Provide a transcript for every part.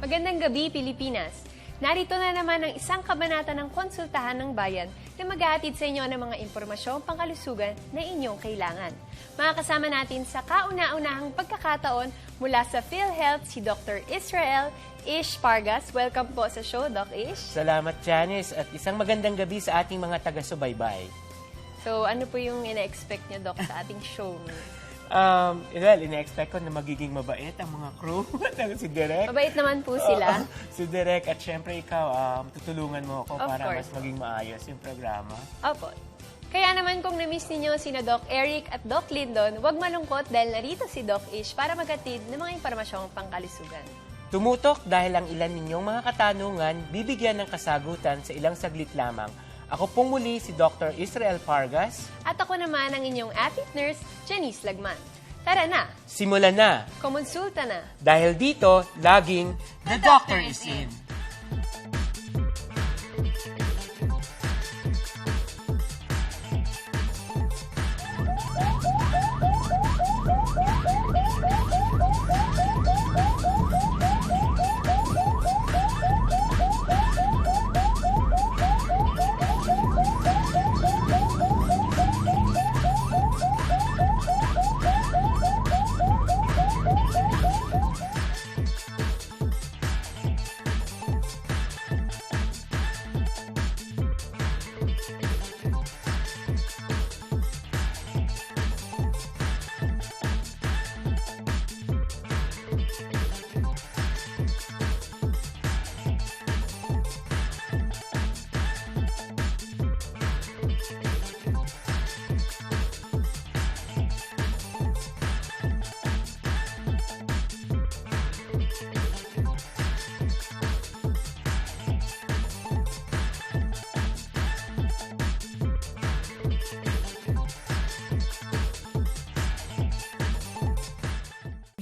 Magandang gabi, Pilipinas! Narito na naman ang isang kabanata ng Konsultahan ng Bayan na maghahatid sa inyo ng mga impormasyong pangkalusugan na inyong kailangan. Makakasama natin sa kauna-unahang pagkakataon mula sa PhilHealth si Dr. Israel Ish Pargas. Welcome po sa show, Doc Ish. Salamat, Janice, at isang magandang gabi sa ating mga taga-subaybay. So, ano po yung ina-expect niyo, Doc, sa ating show? Well, ina-expect ko na magiging mabait ang mga crew. Si Direk. Mabait naman po sila. Si Direk, at syempre ikaw, tutulungan mo ako Of para course. mas maging maayos yung programa. Opo. Kaya naman kung na-miss ninyo sina Doc Eric at Doc Lyndon, huwag malungkot dahil narito si Doc Ish para maghatid ng mga impormasyong pangkalusugan. Tumutok dahil ang ilan ninyong mga katanungan bibigyan ng kasagutan sa ilang saglit lamang. Ako pong muli si Dr. Israel Pargas. At ako naman ang inyong athlete nurse, Janice Lagman. Tara na! Simulan na! Kumonsulta na! Dahil dito, laging The Doctor is in!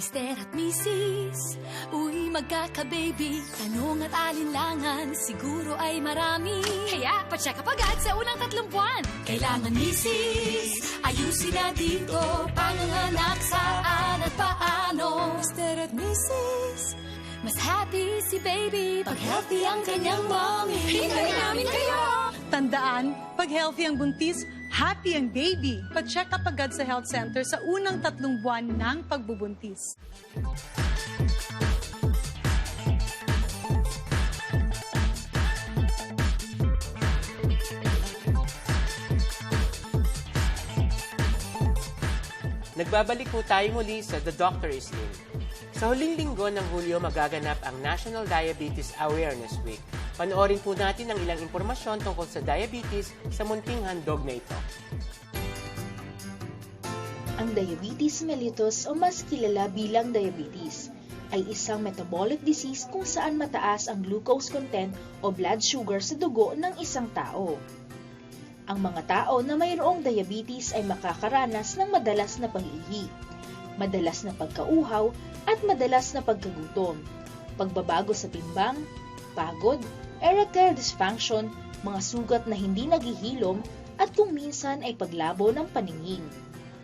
Mr. at Mrs. Uy, magkaka-baby. Tanong at alinlangan, siguro ay marami. Kaya, pacheck up agad sa unang 3 buwan. Kailangan, Mrs. Ayusin na dito. Panganganak saan at paano. Mr. at Mrs. Mas happy si baby pag healthy ang kanyang mommy. Hintayin namin kayo! Tandaan, pag healthy ang buntis, happy ang baby. Pa-check up agad sa health center sa unang 3 buwan ng pagbubuntis. Nagbabalik po tayo muli sa The Doctor is In. Sa huling linggo ng Hulyo magaganap ang National Diabetes Awareness Week. Panoorin po natin ang ilang impormasyon tungkol sa diabetes sa munting handog na ito. Ang diabetes mellitus o mas kilala bilang diabetes ay isang metabolic disease kung saan mataas ang glucose content o blood sugar sa dugo ng isang tao. Ang mga tao na mayroong diabetes ay makakaranas ng madalas na pag-ihi, madalas na pagkauhaw at madalas na pagkagutom, pagbabago sa timbang, pagod, erectile dysfunction, mga sugat na hindi naghihilom at kung minsan ay paglabo ng paningin.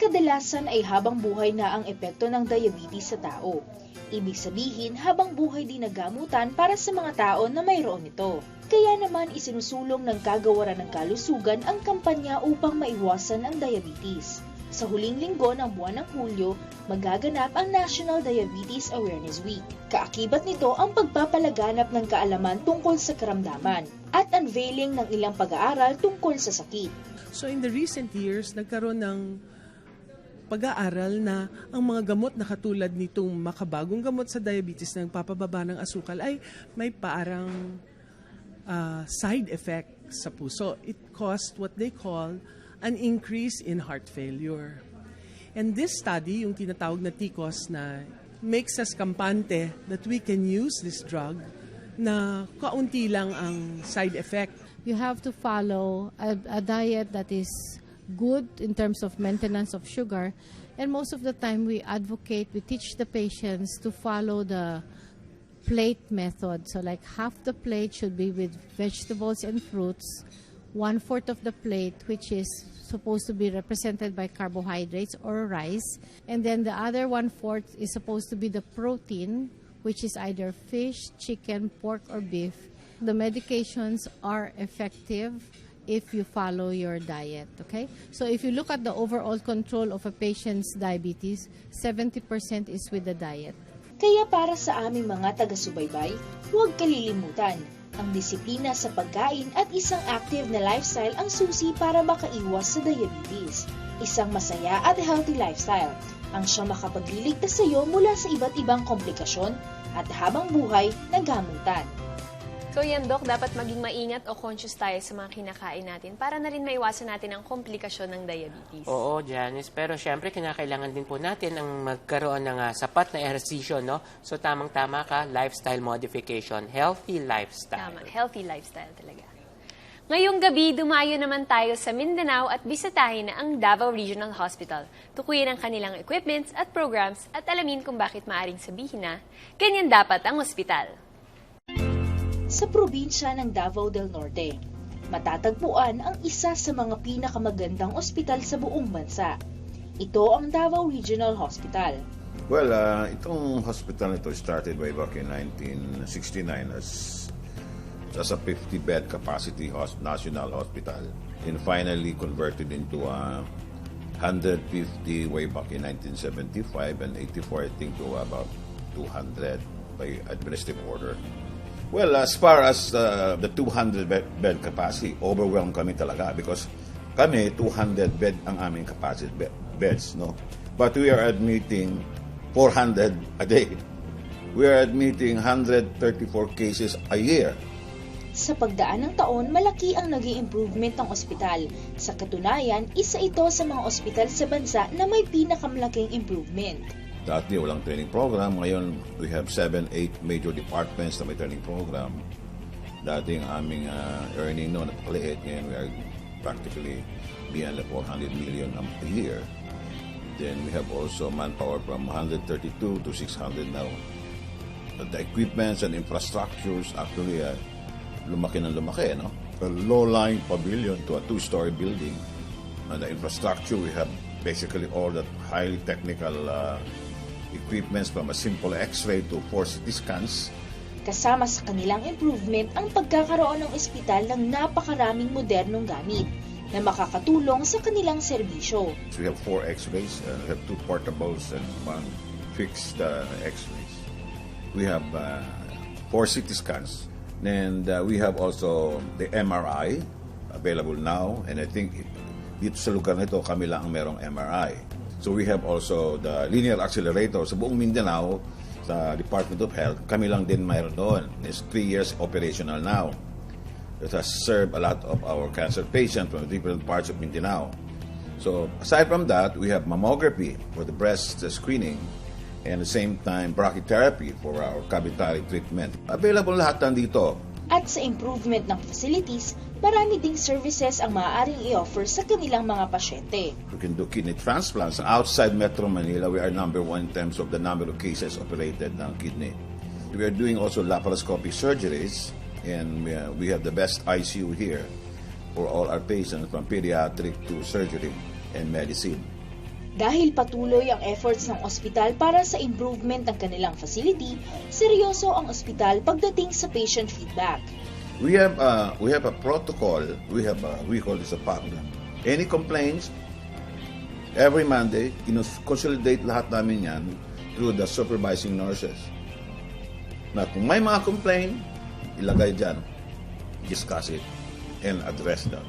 Kadalasan ay habang buhay na ang epekto ng diabetes sa tao. Ibig sabihin, habang buhay din nagamutan para sa mga tao na mayroon ito. Kaya naman isinusulong ng Kagawaran ng Kalusugan ang kampanya upang maiwasan ang diabetes. Sa huling linggo ng buwan ng Hulyo, magaganap ang National Diabetes Awareness Week. Kaakibat nito ang pagpapalaganap ng kaalaman tungkol sa karamdaman at unveiling ng ilang pag-aaral tungkol sa sakit. So in the recent years, nagkaroon ng pag-aaral na ang mga gamot na katulad nitong makabagong gamot sa diabetes na nagpapababa ng asukal ay may parang side effect sa puso. It caused what they call an increase in heart failure. And this study, yung tinatawag na TICOS, na makes us kampante that we can use this drug na kaunti lang ang side effect. You have to follow a diet that is good in terms of maintenance of sugar. And most of the time we teach the patients to follow the plate method. So like half the plate should be with vegetables and fruits, 1/4 of the plate which is supposed to be represented by carbohydrates or rice, and then the other 1/4 is supposed to be the protein, which is either fish, chicken, pork, or beef. The medications are effective if you follow your diet, okay? So if you look at the overall control of a patient's diabetes, 70% is with the diet. Kaya para sa aming mga taga-subaybay, huwag kalilimutan. Ang disiplina sa pagkain at isang active na lifestyle ang susi para makaiwas sa diabetes. Isang masaya at healthy lifestyle ang siyang makapagliligtas sa iyo mula sa iba't ibang komplikasyon at habang buhay na gamutan. So yan, Doc, dapat maging maingat o conscious tayo sa mga kinakain natin para na rin maiwasan natin ang komplikasyon ng diabetes. Oo, Janice. Pero syempre, kinakailangan din po natin ang magkaroon ng sapat na ehersisyo, no? So, tamang-tama ka, lifestyle modification, healthy lifestyle. Tama, healthy lifestyle talaga. Ngayong gabi, dumayo naman tayo sa Mindanao at bisitahin na ang Davao Regional Hospital. Tukuyin ang kanilang equipments at programs at alamin kung bakit maaring sabihin na ganyan dapat ang ospital. Sa probinsya ng Davao del Norte, matatagpuan ang isa sa mga pinakamagandang ospital sa buong bansa. Ito ang Davao Regional Hospital. Well, itong hospital ito started way back in 1969 as a 50-bed capacity national hospital and finally converted into a 150 way back in 1975 and 84 I think to about 200 by administrative order. Well, as far as the 200-bed capacity, overwhelmed kami talaga because kami, 200 bed ang aming capacity beds, no? But we are admitting 400 a day. We are admitting 134 cases a year. Sa pagdaan ng taon, malaki ang naging improvement ng ospital. Sa katunayan, isa ito sa mga ospital sa bansa na may pinakamalaking improvement. Dati walang training program. Ngayon, we have 7-8 major departments na may training program. Dati ang aming earning noon napakaliit. Ngayon, we are practically beyond 400 million a year. Then we have also manpower from 132 to 600 now. The equipments and infrastructures actually lumaki ng lumaki, no? A low-lying pavilion to a 2-story building. And the infrastructure, we have basically all the highly technical equipments from a simple X-ray to 4 CT scans. Kasama sa kanilang improvement ang pagkakaroon ng ospital ng napakaraming modernong gamit na makakatulong sa kanilang serbisyo. So we have 4 X-rays, we have 2 portables and 1 fixed X-rays. We have 4 CT scans, and we have also the MRI available now, and I think dito sa lugar nito kami lang ang merong MRI. So we have also the linear accelerator sa buong Mindanao, sa Department of Health. Kami lang din mayroon doon. It's 3 years operational now. It has served a lot of our cancer patients from different parts of Mindanao. So aside from that, we have mammography for the breast screening and at the same time brachytherapy for our cavitary treatment. Available lahat nandito. At sa improvement ng facilities, marami ding services ang maaaring i-offer sa kanilang mga pasyente. We can do kidney transplants. Outside Metro Manila, we are number 1 in terms of the number of cases operated ng kidney. We are doing also laparoscopic surgeries, and we have the best ICU here for all our patients from pediatric to surgery and medicine. Dahil patuloy ang efforts ng ospital para sa improvement ng kanilang facility, seryoso ang ospital pagdating sa patient feedback. We have a protocol. We call this a PAC. Any complaints, every Monday, consolidate lahat namin yan through the supervising nurses. Na kung may mga complaint, ilagay dyan, discuss it, and address them.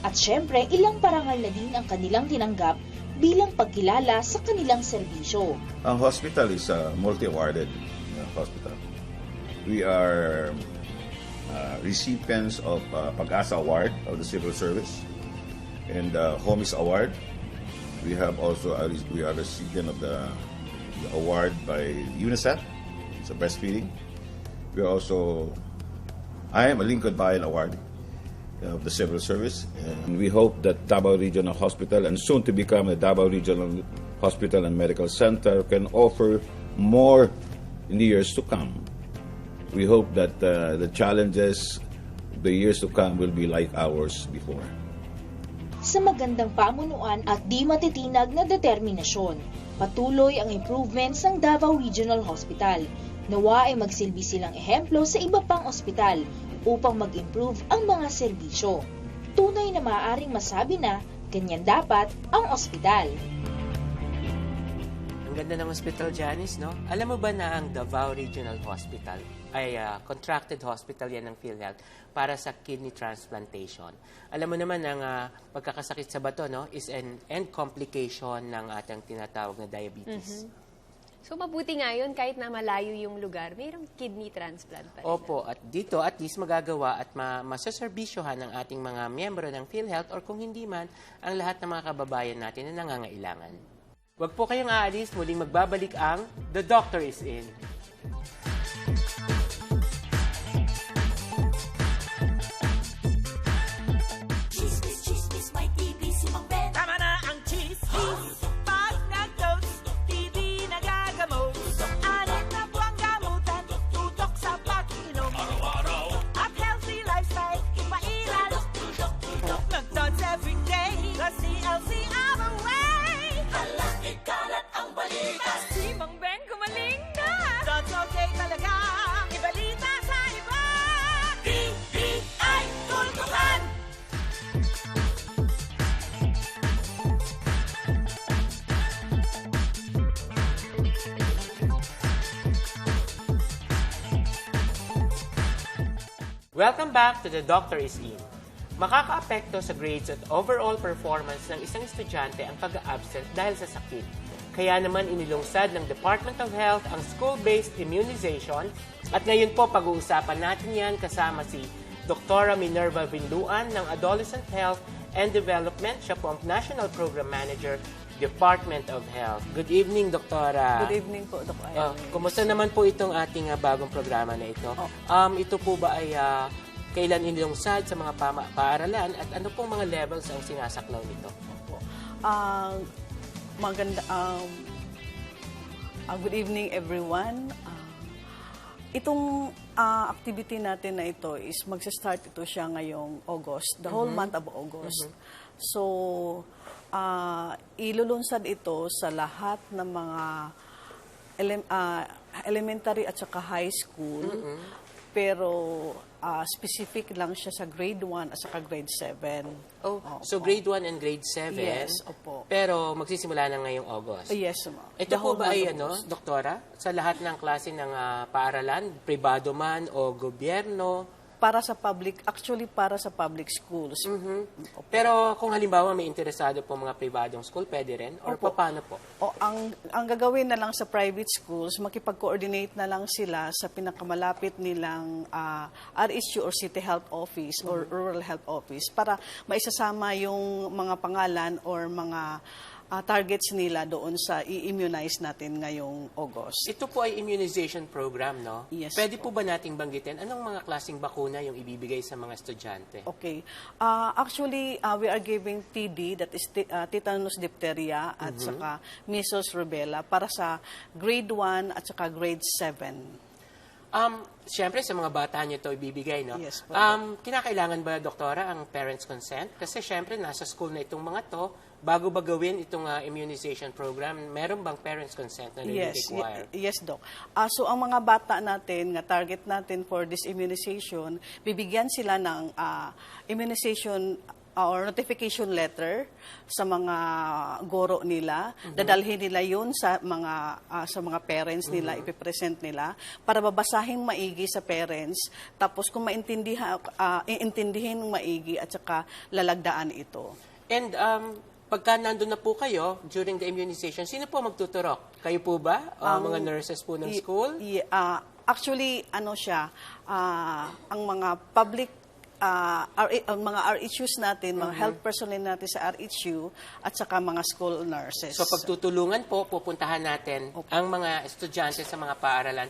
At syempre, ilang parangal na din ang kanilang tinanggap bilang pagkilala sa kanilang serbisyo. Ang hospital is a multi-awarded hospital. We are recipients of Pag-asa Award of the Civil Service and the HOMIS Award. We have also we are recipient of the award by UNICEF. It's a breastfeeding. We are also I am a Lincoln Bayan Award of the Civil Service, and we hope that Davao Regional Hospital, and soon to become the Davao Regional Hospital and Medical Center, can offer more in the years to come. We hope that the challenges, the years to come, will be like ours before. Sa magandang pamunuan at di matitinag na determinasyon, patuloy ang improvements ng Davao Regional Hospital. Nawa ay magsilbi silang ehemplo sa iba pang ospital upang mag-improve ang mga serbisyo. Tunay na maaaring masabi na ganyan dapat ang ospital. Ang ganda ng hospital, Janice, no? Alam mo ba na ang Davao Regional Hospital ay contracted hospital yan ng PhilHealth para sa kidney transplantation. Alam mo naman, ang pagkakasakit sa bato, no, is an end complication ng ating tinatawag na diabetes. So mabuti nga yun, kahit na malayo yung lugar, mayroong kidney transplant pa rin. Opo, at dito at least magagawa at masaserbisyohan ng ating mga miyembro ng PhilHealth or kung hindi man, ang lahat ng mga kababayan natin na nangangailangan. Huwag po kayong aalis, muling magbabalik ang The Doctor is In. Tama na ang chismis. Pag nag-toast, TV nagagamot. Anim na buwang gamutan, tutok sa pag-inom. At healthy lifestyle, ipairal. Nag-toast every day, cause CLC all the way. Hala, ikalat ang balita. Si Mang Ben gumaling na. That's okay talaga. Ibalita sa iba. TVI, tultukan. Welcome back to The Doctor is In. Makakaapekto sa grades at overall performance ng isang estudyante ang pag-absent dahil sa sakit. Kaya naman inilungsad ng Department of Health ang school-based immunization at ngayon po pag-uusapan natin yan kasama si Dr. Minerva Vinduan ng Adolescent Health and Development. Siya po ang National Program Manager, Department of Health. Good evening, Doktora. Good evening po, Dr. Irene. Kumusta naman po itong ating bagong programa na ito? Ito po ba ay kailan inilungsad sa mga paaralan at ano pong mga levels ang sinasaklaw nito? Good evening, everyone. Itong activity natin na ito is magsa-start ito siya ngayong August, the whole month of August. So, ilulunsad ito sa lahat ng mga elementary at saka high school, pero specific lang siya sa grade 1 at saka grade 7. So grade 1 and grade 7? Yes, opo. Pero magsisimula na ngayong August? Yes, ma'am. Ito po ba ay, Doktora, sa lahat ng klase ng paaralan, pribado man o gobyerno? Para sa public, actually para sa public schools. Pero kung halimbawa may interesado po mga pribadong school, pwede rin? Or paano po? Ang gagawin na lang sa private schools, makipag-coordinate na lang sila sa pinakamalapit nilang RHU or City Health Office or Rural Health Office para maisasama yung mga pangalan or mga targets nila doon sa i-immunize natin ngayong August. Ito po ay immunization program, no? Yes. Pwede po ba nating banggitin anong mga klaseng bakuna yung ibibigay sa mga estudyante? Okay. Actually, we are giving TD, that is tetanus diphtheria, at saka measles rubella para sa grade 1 at saka grade 7. Siyempre, sa mga bata niyo ito ibibigay, no? Yes po. Kinakailangan ba, Doktora, ang parents' consent? Kasi siyempre, nasa school na itong mga to, bago ba gawin itong immunization program, meron bang parents' consent na nire-require? Yes, Doc. So, ang mga bata natin, nga target natin for this immunization, bibigyan sila ng immunization or notification letter sa mga guro nila. Dadalhin nila yun sa mga parents nila, ipipresent nila para babasahin maigi sa parents, tapos kung iintindihin maigi at saka lalagdaan ito. And pagka nandun na po kayo during the immunization, sino po magtuturok? Kayo po ba? Mga nurses po ng school? Actually, ang mga public ang mga RHUs natin, mga health personnel natin sa RHU, at saka mga school nurses. So pagtutulungan po, pupuntahan natin ang mga estudyante sa mga paaralan.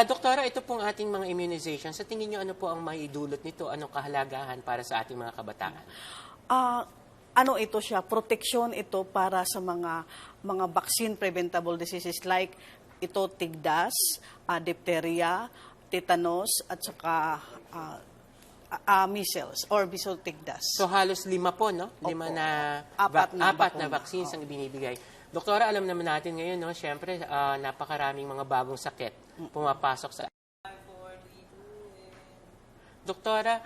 Doktora, ito pong ating mga immunization. Sa tingin niyo, ano po ang maidulot nito? Anong kahalagahan para sa ating mga kabataan? Ito siya? Protection ito para sa mga vaccine preventable diseases like ito tigdas, diphtheria, tetanus, at saka measles or measles tigdas. So halos 5 po, no? 5 na apat na vaccines ang ibinibigay. Doktora, alam naman natin ngayon, no? Siyempre, napakaraming mga bagong sakit pumapasok sa... Doktora,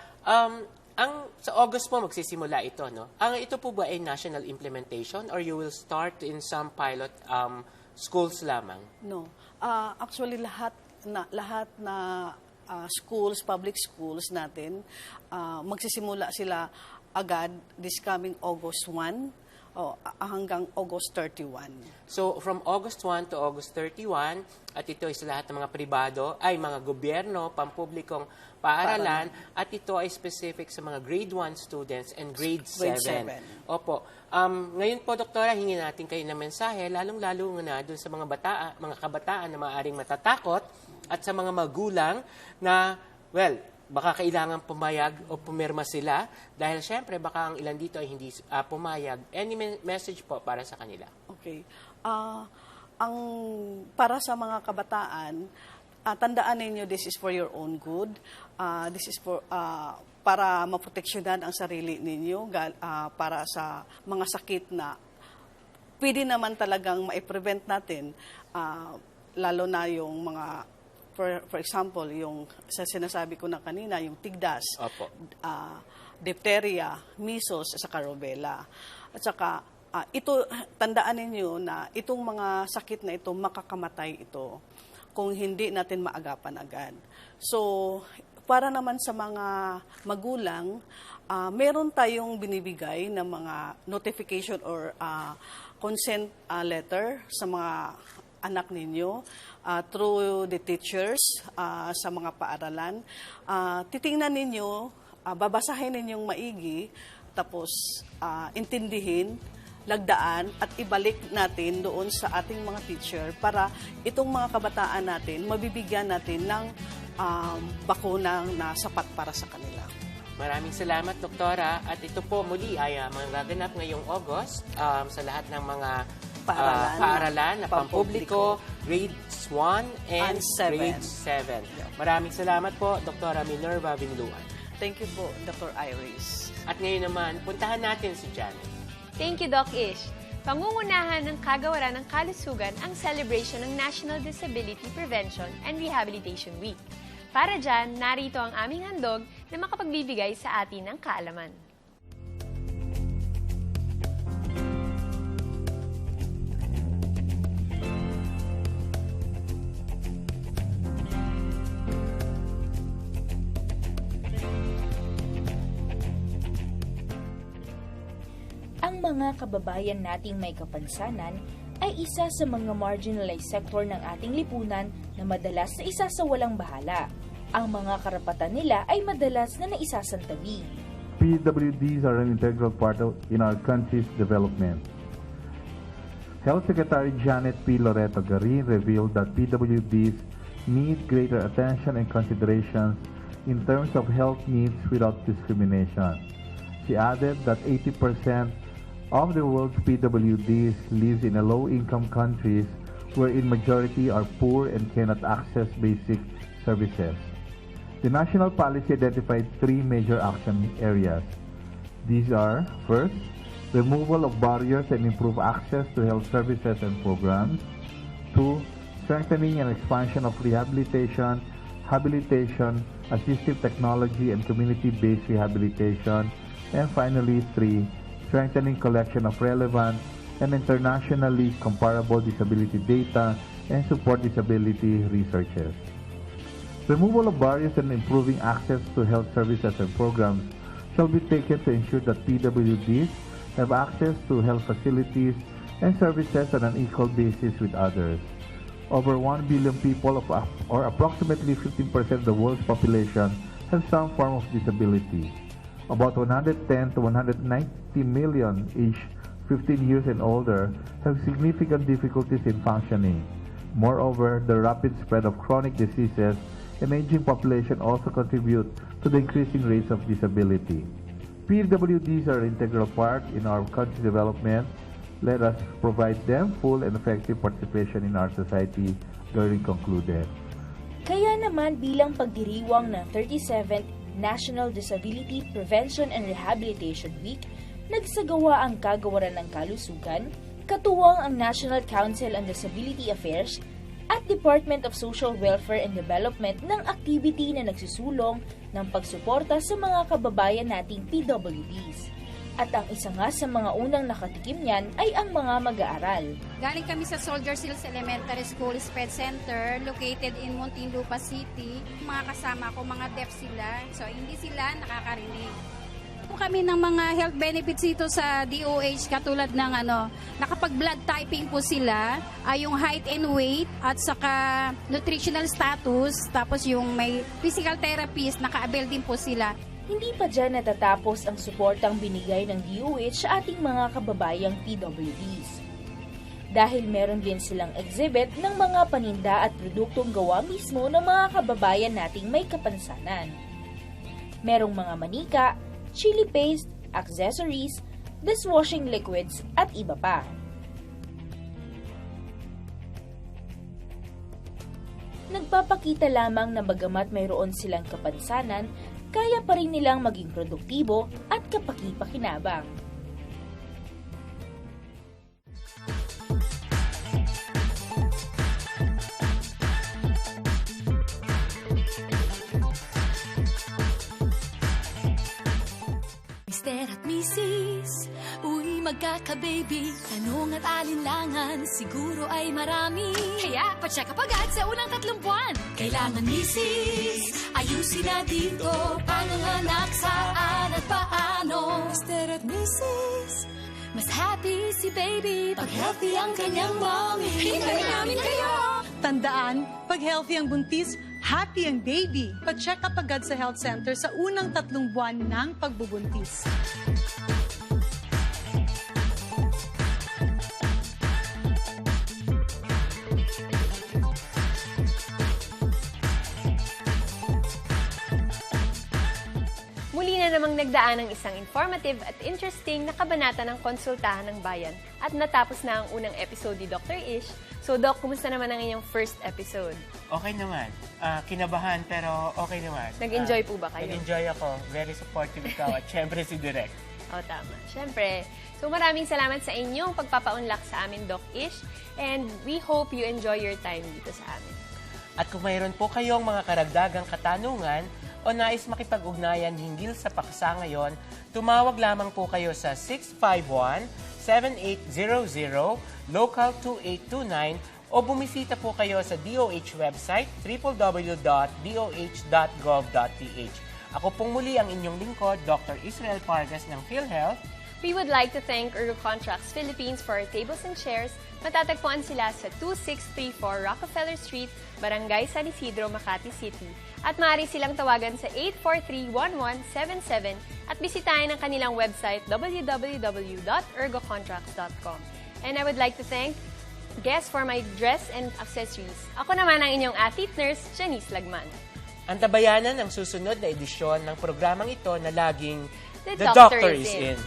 sa August po magsisimula ito, no? Ito po ba ay national implementation or you will start in some pilot schools lamang? No. Actually, lahat na schools, public schools natin, magsisimula sila agad this coming August 1 hanggang August 31. So, from August 1 to August 31, at ito ay sa lahat ng mga pribado, ay mga gobyerno, pampublikong paaralan, at ito ay specific sa mga grade 1 students and grade 7. Opo. Ngayon po, Doktora, hingin natin kayo ng mensahe, lalong-lalo na dun sa mga kabataan na maaaring matatakot at sa mga magulang na, well, baka kailangan pumayag o pumirma sila dahil syempre baka ang ilan dito ay hindi pumayag. Any message po para sa kanila? Okay. Ang para sa mga kabataan, tandaan ninyo this is for your own good. This is for para maproteksyonan ang sarili ninyo para sa mga sakit na pwede naman talagang ma-prevent natin, lalo na yung mga for example, yung sa sinasabi ko na kanina, yung tigdas, diphtheria, measles, at saka rubella. At saka, ito, tandaan ninyo na itong mga sakit na ito, makakamatay ito kung hindi natin maagapan agad. So, para naman sa mga magulang, meron tayong binibigay ng mga notification or consent letter sa mga anak ninyo through the teachers sa mga paaralan. Titingnan ninyo, babasahin ninyong maigi, tapos intindihin, lagdaan at ibalik natin doon sa ating mga teacher para itong mga kabataan natin, mabibigyan natin ng bakuna na sapat para sa kanila. Maraming salamat, Doktora. At ito po muli ay magaganap ngayong August sa lahat ng mga paaralan na pampubliko, grades 1 and grades 7. Maraming salamat po, Dr. Minerva Binluan. Thank you po, Dr. Iris. At ngayon naman, puntahan natin si Janet. Thank you, Doc Ish. Pangungunahan ng Kagawaran ng Kalusugan ang celebration ng National Disability Prevention and Rehabilitation Week. Para dyan, narito ang aming handog na makapagbibigay sa atin ng kaalaman. Ang mga kababayan nating may kapansanan ay isa sa mga marginalized sector ng ating lipunan na madalas na isasawalang bahala. Ang mga karapatan nila ay madalas na naisasantabi. PWDs are an integral part in our country's development. Health Secretary Janet P. Loreto Garin revealed that PWDs need greater attention and considerations in terms of health needs without discrimination. She added that 80% of the world's PWDs lives in a low-income countries wherein majority are poor and cannot access basic services. The national policy identified 3 major action areas. These are, first, removal of barriers and improve access to health services and programs. 2, strengthening and expansion of rehabilitation, habilitation, assistive technology, and community-based rehabilitation. And finally, 3, strengthening collection of relevant and internationally comparable disability data and support disability researches. Removal of barriers and improving access to health services and programs shall be taken to ensure that PWDs have access to health facilities and services on an equal basis with others. Over 1 billion people, or approximately 15% of the world's population, have some form of disability. About 110 to 190 million aged 15 years and older have significant difficulties in functioning. Moreover, the rapid spread of chronic diseases and aging population also contribute to the increasing rates of disability. PWDs are an integral part in our country's development. Let us provide them full and effective participation in our society, Garin concluded. Kaya naman bilang pagdiriwang ng 37th National Disability Prevention and Rehabilitation Week, nagsagawa ang Kagawaran ng Kalusugan, katuwang ang National Council on Disability Affairs at Department of Social Welfare and Development ng activity na nagsusulong ng pagsuporta sa mga kababayan nating PWDs. At ang isa nga sa mga unang nakatikim niyan ay ang mga mag-aaral. Galing kami sa Soldier Hills Elementary School SPED Center located in Muntinlupa City. Mga kasama ko, mga deaf sila, so hindi sila nakakarinig. Kami ng mga health benefits dito sa DOH katulad ng nakapag-blood typing po sila, yung height and weight at saka nutritional status, tapos yung may physical therapist, naka-avail din po sila. Hindi pa dyan natatapos ang suportang binigay ng DOH sa ating mga kababayang PWDs. Dahil meron din silang exhibit ng mga paninda at produktong gawa mismo ng mga kababayan nating may kapansanan. Merong mga manika, chili paste, accessories, dishwashing liquids at iba pa. Nagpapakita lamang na bagamat mayroon silang kapansanan, kaya pa rin nilang maging produktibo at kapaki-pakinabang. Mr. at Mrs. Uy, magkaka-baby. Tanong at alinlangan, siguro ay marami. Kaya, pa-check up agad sa unang 3 buwan. Kailangan, Mrs. Ayusin na dito. Panganganak, saan at paano. Mr. at Mrs. Mas happy si baby pag healthy ang kanyang mommy. Hintayin namin kayo! Tandaan, pag healthy ang buntis, happy ang baby. Pa-check up agad sa health center sa unang 3 buwan ng pagbubuntis. Muli na namang nagdaan ng isang informative at interesting na kabanata ng Konsultahan ng Bayan at natapos na ang unang episode ni Dr. Ish. So, Doc, kumusta naman ang inyong first episode? Okay naman. Kinabahan pero okay naman. Nag-enjoy po ba kayo? Nag-enjoy ako. Very supportive ikaw at syempre si Direk. Tama. Syempre. So, maraming salamat sa inyong pagpapaunlak sa amin, Doc Ish. And we hope you enjoy your time dito sa amin. At kung mayroon po kayong mga karagdagang katanungan o nais makipag-ugnayan hinggil sa paksa ngayon, tumawag lamang po kayo sa 651-7800, local 2829 o bumisita po kayo sa DOH website www.doh.gov.ph. Ako pong muli ang inyong lingkod, Dr. Israel Pargas ng PhilHealth. We would like to thank Ergo Contracts Philippines for our tables and chairs. Matatagpuan sila sa 2634 Rockefeller Street, Barangay San Isidro, Makati City. At maaari silang tawagan sa 843-1177 at bisitahin ang kanilang website www.ergocontracts.com. And I would like to thank guests for my dress and accessories. Ako naman ang inyong athlete nurse, Janice Lagman. Antabayanan ang susunod na edisyon ng programang ito na laging The Doctor is In.